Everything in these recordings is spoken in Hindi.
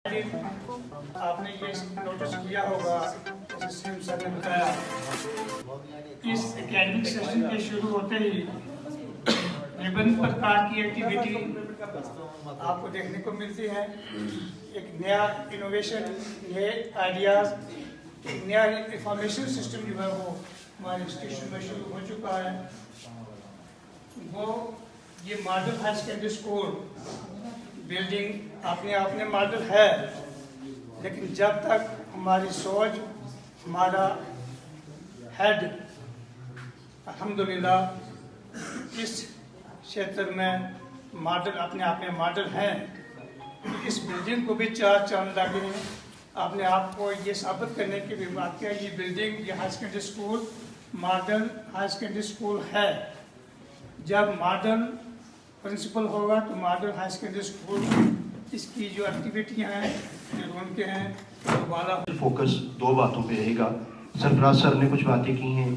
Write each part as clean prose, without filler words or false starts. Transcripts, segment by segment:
आपने ये नोटिस किया होगा, जैसे सीएम सर ने बताया, इस एकेडमिक सेशन के शुरू होते ही विभिन्न प्रकार की एक्टिविटी आपको देखने को मिलती है। एक नया इनोवेशन, नए आइडियाज, एक नया इंफॉर्मेशन सिस्टम जो है वो हमारे इंस्टीट्यूशन में शुरू हो चुका है। वो ये model higher secondary school building अपने आप में मॉडल है, लेकिन जब तक हमारी सोच, हमारा हेड अल्हम्दुलिल्लाह इस क्षेत्र में मॉडल अपने आप में मॉडल हैं, इस बिल्डिंग को भी चार चांद लगे हैं। अपने आप को ये साबित करने की भी बात किया, ये बिल्डिंग, ये higher secondary school model higher secondary school है। जब मॉडल प्रिंसिपल होगा तो मॉडल हायर सेकेंडरी स्कूल इसकी जो एक्टिविटियाँ हैं, जो उनके हैं, वाला फोकस दो बातों पे रहेगा। सरफराज सर ने कुछ बातें की हैं,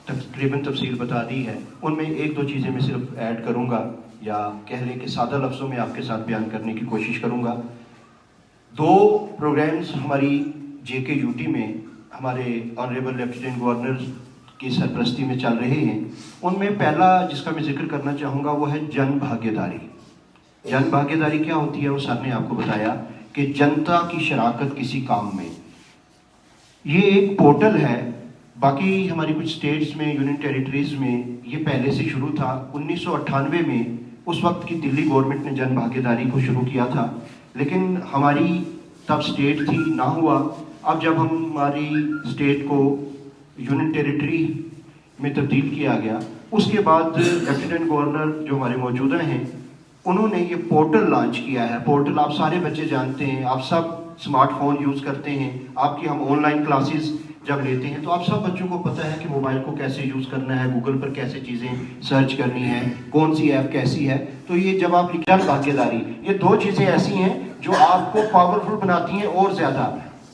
तकरीबन तफसील बता दी है, उनमें एक दो चीज़ें मैं सिर्फ ऐड करूँगा या कह लें कि सादा लफ्ज़ों में आपके साथ बयान करने की कोशिश करूँगा। दो प्रोग्राम्स हमारी JKUT में हमारे ऑनरेबल लेफ्टिनेंट गवर्नर की सरपरस्ती में चल रहे हैं। उनमें पहला जिसका मैं जिक्र करना चाहूँगा वो है जन भागीदारी। जन भागीदारी क्या होती है वो सर ने आपको बताया कि जनता की शराकत किसी काम में। ये एक पोर्टल है, बाकी हमारी कुछ स्टेट्स में, यूनियन टेरिटरीज में ये पहले से शुरू था। 1998 में उस वक्त की दिल्ली गवर्नमेंट ने जन भागीदारी को शुरू किया था, लेकिन हमारी तब स्टेट थी, ना हुआ। अब जब हमारी स्टेट को यूनियन टेरिटरी में तब्दील किया गया, उसके बाद लेफ्टिनेंट गवर्नर जो हमारे मौजूदा हैं, उन्होंने ये पोर्टल लॉन्च किया है। पोर्टल आप सारे बच्चे जानते हैं, आप सब स्मार्टफोन यूज़ करते हैं। आपकी हम ऑनलाइन क्लासेस जब लेते हैं तो आप सब बच्चों को पता है कि मोबाइल को कैसे यूज़ करना है, गूगल पर कैसे चीज़ें सर्च करनी है, कौन सी ऐप कैसी है। तो ये जब आप जन भागीदारी, ये दो चीज़ें ऐसी हैं जो आपको पावरफुल बनाती हैं और ज़्यादा।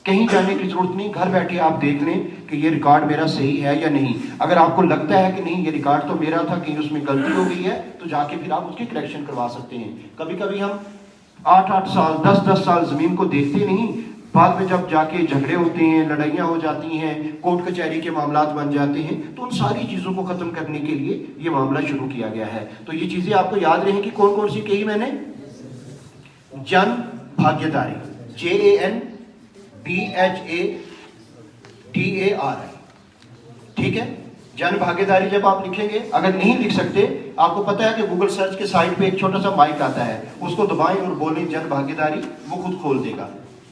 कहीं जाने की जरूरत नहीं, घर बैठे आप देख लें कि ये रिकॉर्ड मेरा सही है या नहीं। अगर आपको लगता है कि नहीं ये रिकॉर्ड तो मेरा था, कहीं उसमें गलती हो गई है, तो जाके फिर आप उसकी करेक्शन करवा सकते हैं। कभी कभी हम 8-8 साल 10-10 साल ज़मीन को देखते नहीं, बाद में जब जाके झगड़े होते हैं, लड़ाइयाँ हो जाती हैं, कोर्ट कचहरी के मामला बन जाते हैं, तो उन सारी चीज़ों को ख़त्म करने के लिए ये मामला शुरू किया गया है। तो ये चीज़ें आपको याद रहेंगी। कौन कौन सी कही मैंने? जन भागीदारी, JANBHADARI, ठीक है। जन भागीदारी जब आप लिखेंगे, अगर नहीं लिख सकते, आपको पता है कि गूगल सर्च के साइड पे एक छोटा सा माइक आता है, उसको दबाएं और बोलें जन भागीदारी, वो खुद खोल देगा।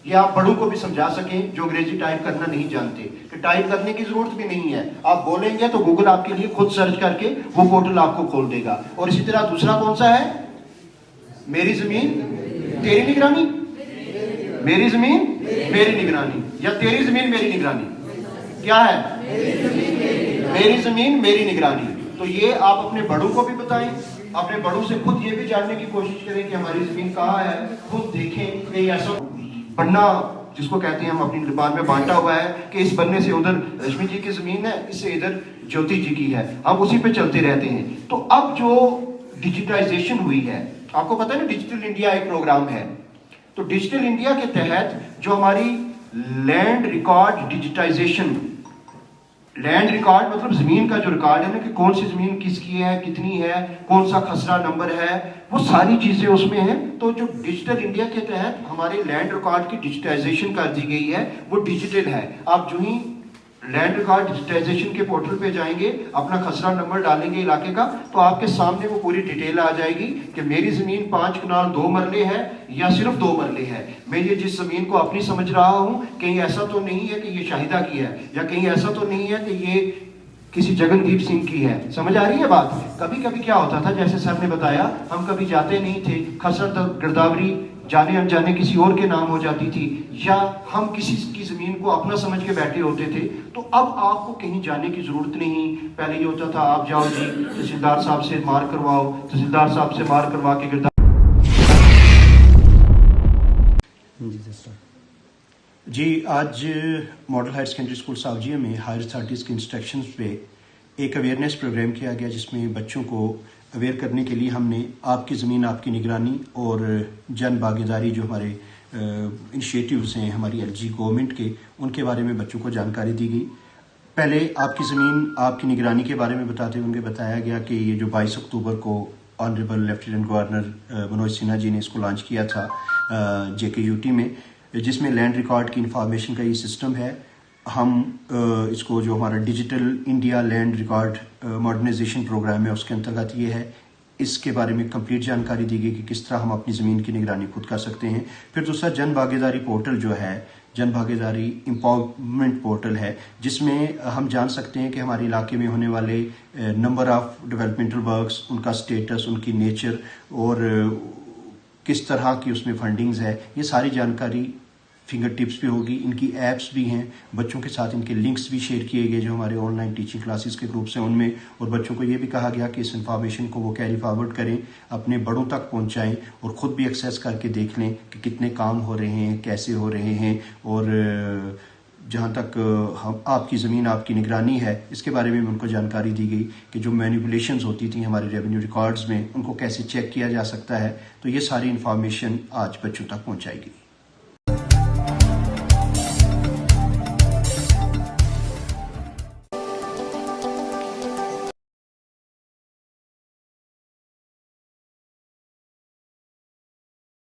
ये आप बड़ों को भी समझा सकें जो अंग्रेजी टाइप करना नहीं जानते, कि टाइप करने की जरूरत भी नहीं है, आप बोलेंगे तो गूगल आपके लिए खुद सर्च करके वो पोर्टल आपको खोल देगा। और इसी तरह दूसरा कौन सा है? मेरी जमीन तेरी निगरानी, मेरी जमीन मेरी निगरानी, या तेरी जमीन मेरी निगरानी। क्या है? मेरी जमीन मेरी निगरानी। तो ये आप अपने बड़ों को भी बताएं, अपने बड़ों से खुद ये भी जानने की कोशिश करें कि हमारी जमीन कहाँ है, खुद देखें। कि ऐसा बनना जिसको कहते हैं, हम अपनी जुबान में बांटा हुआ है कि इस बनने से उधर रश्मि जी की जमीन है, इससे इधर ज्योति जी की है, हम उसी पे चलते रहते हैं। तो अब जो डिजिटाइजेशन हुई है, आपको पता है ना, डिजिटल इंडिया एक प्रोग्राम है। तो डिजिटल इंडिया के तहत जो हमारी land record digitization, land record मतलब जमीन का जो रिकॉर्ड है ना, कि कौन सी जमीन किसकी है, कितनी है, कौन सा खसरा नंबर है, वो सारी चीजें उसमें हैं। तो जो डिजिटल इंडिया के तहत हमारे लैंड रिकॉर्ड की डिजिटाइजेशन कर दी गई है, वो डिजिटल है। आप जो ही लैंड रिकॉर्ड डिजिटाइजेशन के पोर्टल पे जाएंगे, अपना खसरा नंबर डालेंगे इलाके का, तो आपके सामने वो पूरी डिटेल आ जाएगी कि मेरी जमीन 5 कनाल 2 मरले है या सिर्फ 2 मरले है। मैं ये जिस जमीन को अपनी समझ रहा हूँ, कहीं ऐसा तो नहीं है कि ये शाहिदा की है, या कहीं ऐसा तो नहीं है कि ये किसी जगनदीप सिंह की है। समझ आ रही है बात? कभी कभी क्या होता था, जैसे सर ने बताया, हम कभी जाते नहीं थे, खसरा गिरदावरी जाने अनजाने किसी और के नाम हो जाती थी, या हम किसी की जमीन को अपना समझ के बैठे होते थे। तो अब आपको कहीं जाने की जरूरत नहीं। पहले ये होता था, आप जाओ जी तहसीलदार साहब से मार करवाओ, तहसीलदार साहब से मार करवा के गिरदार। जी, आज मॉडल हायर सेकेंडरी स्कूल सावजिया में हायर अथॉरिटीज़ के इंस्ट्रक्शंस पे एक अवेयरनेस प्रोग्राम किया गया, जिसमें बच्चों को अवेयर करने के लिए हमने आपकी ज़मीन आपकी निगरानी और जन भागीदारी जो हमारे इनिशिएटिव्स हैं हमारी एलजी गवर्नमेंट के, उनके बारे में बच्चों को जानकारी दी गई। पहले आपकी ज़मीन आपकी निगरानी के बारे में बताते हुए बताया गया कि ये जो 22 अक्टूबर को honourable lieutenant governor Manoj Sinha ji ने इसको लॉन्च किया था JKUT में, जिसमें लैंड रिकॉर्ड की इंफॉर्मेशन का ये सिस्टम है। हम इसको जो हमारा digital India land record modernization programme है उसके अंतर्गत ये है। इसके बारे में कंप्लीट जानकारी दी गई कि किस तरह हम अपनी ज़मीन की निगरानी खुद कर सकते हैं। फिर दूसरा जन भागीदारी पोर्टल जो है, जन भागीदारी एम्पावरमेंट पोर्टल है, जिसमें हम जान सकते हैं कि हमारे इलाके में होने वाले नंबर ऑफ डेवलपमेंटल वर्क्स, उनका स्टेटस, उनकी नेचर और किस तरह की उसमें फंडिंग्स है, ये सारी जानकारी फिंगर टिप्स पे होगी। इनकी ऐप्स भी हैं, बच्चों के साथ इनके लिंक्स भी शेयर किए गए जो हमारे ऑनलाइन टीचिंग क्लासेस के ग्रुप्स हैं उनमें, और बच्चों को ये भी कहा गया कि इस इंफॉर्मेशन को वो कैरी फॉरवर्ड करें, अपने बड़ों तक पहुंचाएं और ख़ुद भी एक्सेस करके देख लें कि कितने काम हो रहे हैं, कैसे हो रहे हैं। और जहाँ तक हम आपकी ज़मीन आपकी निगरानी है, इसके बारे में उनको जानकारी दी गई कि जो मैनिपुलेशंस होती थी हमारे रेवेन्यू रिकॉर्ड्स में, उनको कैसे चेक किया जा सकता है। तो ये सारी इन्फॉर्मेशन आज बच्चों तक पहुँचाई गई।